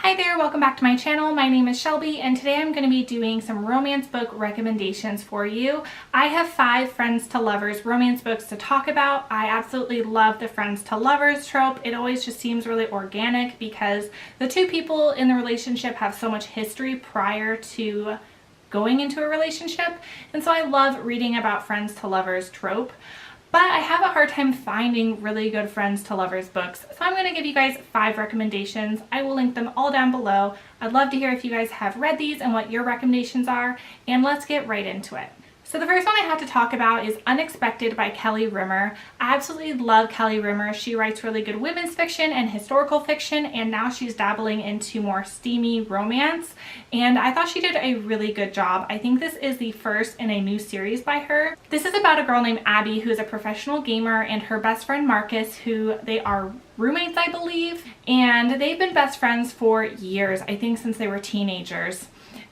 Hi there, welcome back to my channel. My name is Shelby and today I'm going to be doing some romance book recommendations for you. I have 5 friends to lovers romance books to talk about. I absolutely love the friends to lovers trope. It always just seems really organic because the two people in the relationship have so much history prior to going into a relationship, and so I love reading about friends to lovers trope. But I have a hard time finding really good friends to lovers books, so I'm going to give you guys 5 recommendations. I will link them all down below. I'd love to hear if you guys have read these and what your recommendations are, and let's get right into it. So the first one I have to talk about is Unexpected by Kelly Rimmer. I absolutely love Kelly Rimmer. She writes really good women's fiction and historical fiction, and now she's dabbling into more steamy romance, and I thought she did a really good job. I think this is the first in a new series by her. This is about a girl named Abby who is a professional gamer, and her best friend Marcus, who they are roommates I believe, and they've been best friends for years, I think since they were teenagers.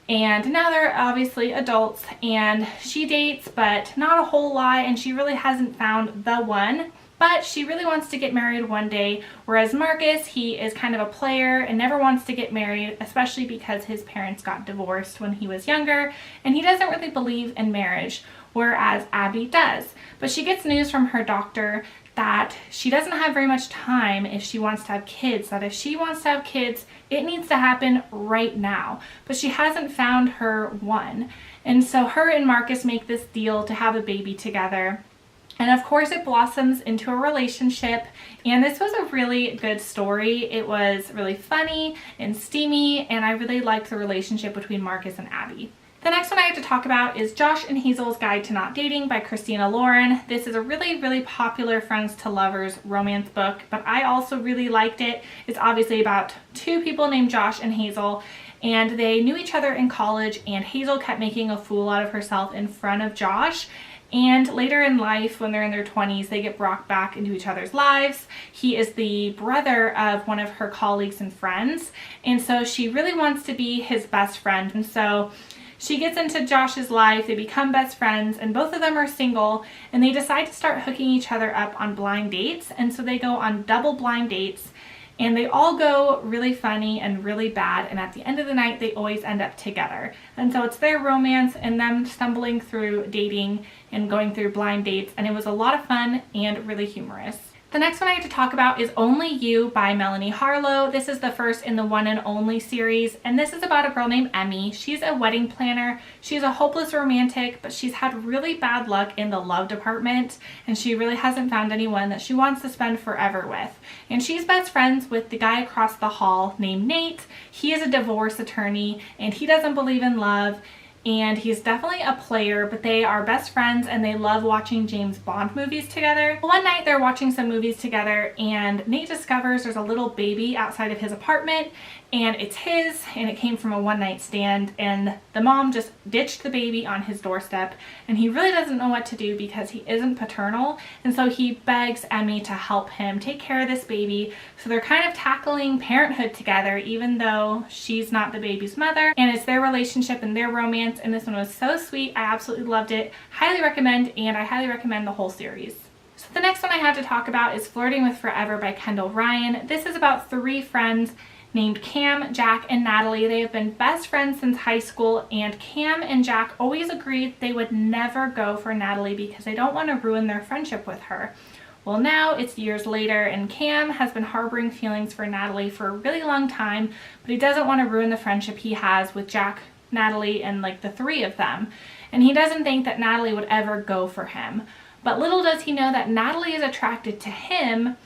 And now they're obviously adults, and she dates but not a whole lot, and she really hasn't found the one, but she really wants to get married one day, whereas Marcus, he is kind of a player and never wants to get married, especially because his parents got divorced when he was younger and he doesn't really believe in marriage, whereas Abby does. But she gets news from her doctor that she doesn't have very much time if she wants to have kids, that if she wants to have kids, it needs to happen right now. But she hasn't found her one. And so her and Marcus make this deal to have a baby together. And of course it blossoms into a relationship, and this was a really good story. It was really funny and steamy, and I really liked the relationship between Marcus and Abby. The next one I have to talk about is Josh and Hazel's Guide to Not Dating by Christina Lauren. This is a really popular friends to lovers romance book, but I also really liked it. It's obviously about 2 people named Josh and Hazel, and they knew each other in college, and Hazel kept making a fool out of herself in front of Josh. And later in life, when they're in their 20s, they get brought back into each other's lives. He is the brother of one of her colleagues and friends, and so she really wants to be his best friend. And so she gets into Josh's life, they become best friends, and both of them are single, and they decide to start hooking each other up on blind dates. And so they go on double blind dates, and they all go really funny and really bad, and at the end of the night they always end up together. And so it's their romance and them stumbling through dating and going through blind dates, and it was a lot of fun and really humorous. The next one I have to talk about is Only You by Melanie Harlow. This is the first in the One and Only series, and this is about a girl named Emmy. She's a wedding planner. She's a hopeless romantic, but she's had really bad luck in the love department, and she really hasn't found anyone that she wants to spend forever with. And she's best friends with the guy across the hall named Nate. He is a divorce attorney, and he doesn't believe in love, and he's definitely a player, but they are best friends and they love watching James Bond movies together. One night they're watching some movies together, and Nate discovers there's a little baby outside of his apartment, and it's his, and it came from a one-night stand, and the mom just ditched the baby on his doorstep, and he really doesn't know what to do because he isn't paternal, and so he begs Emmy to help him take care of this baby. So they're kind of tackling parenthood together, even though she's not the baby's mother, and it's their relationship and their romance, and this one was so sweet. I absolutely loved it. Highly recommend, and I highly recommend the whole series. So the next one I have to talk about is Flirting with Forever by Kendall Ryan. This is about 3 friends named Cam, Jack, and Natalie. They have been best friends since high school, and Cam and Jack always agreed they would never go for Natalie because they don't want to ruin their friendship with her. Well, now it's years later, and Cam has been harboring feelings for Natalie for a really long time, but he doesn't want to ruin the friendship he has with Jack, Natalie, and like the 3 of them. And he doesn't think that Natalie would ever go for him. But little does he know that Natalie is attracted to him,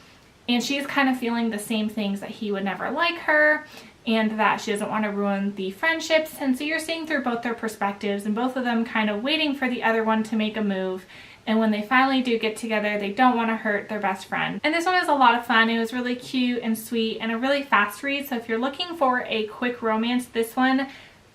and she's kind of feeling the same things, that he would never like her and that she doesn't want to ruin the friendships. And so you're seeing through both their perspectives, and both of them kind of waiting for the other one to make a move. And when they finally do get together, they don't want to hurt their best friend. And this one is a lot of fun. It was really cute and sweet and a really fast read. So if you're looking for a quick romance, this one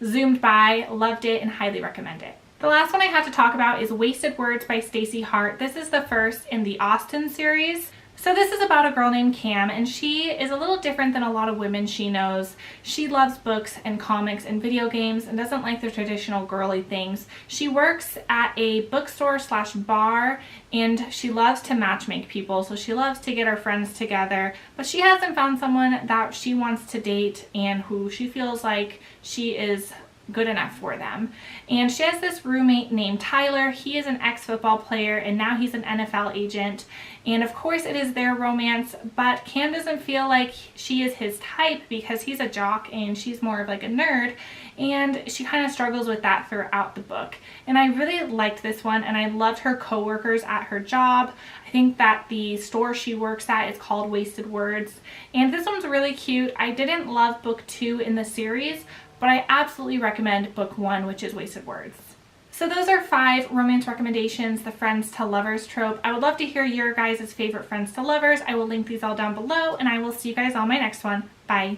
zoomed by, loved it, and highly recommend it. The last one I have to talk about is Wasted Words by Stacey Hart. This is the first in the Austen series. So this is about a girl named Cam, and she is a little different than a lot of women she knows. She loves books and comics and video games and doesn't like the traditional girly things. She works at a bookstore slash bar, and she loves to matchmake people, so she loves to get her friends together, but she hasn't found someone that she wants to date and who she feels like she is good enough for them. And she has this roommate named Tyler. He is an ex-football player and now he's an NFL agent, and of course it is their romance, but Cam doesn't feel like she is his type because he's a jock and she's more of like a nerd, and she kind of struggles with that throughout the book. And I really liked this one, and I loved her coworkers at her job. I think that the store she works at is called Wasted Words, and this one's really cute. I didn't love book 2 in the series, but I absolutely recommend book 1, which is Wasted Words. So those are 5 romance recommendations, the friends to lovers trope. I would love to hear your guys' favorite friends to lovers. I will link these all down below, and I will see you guys on my next one. Bye.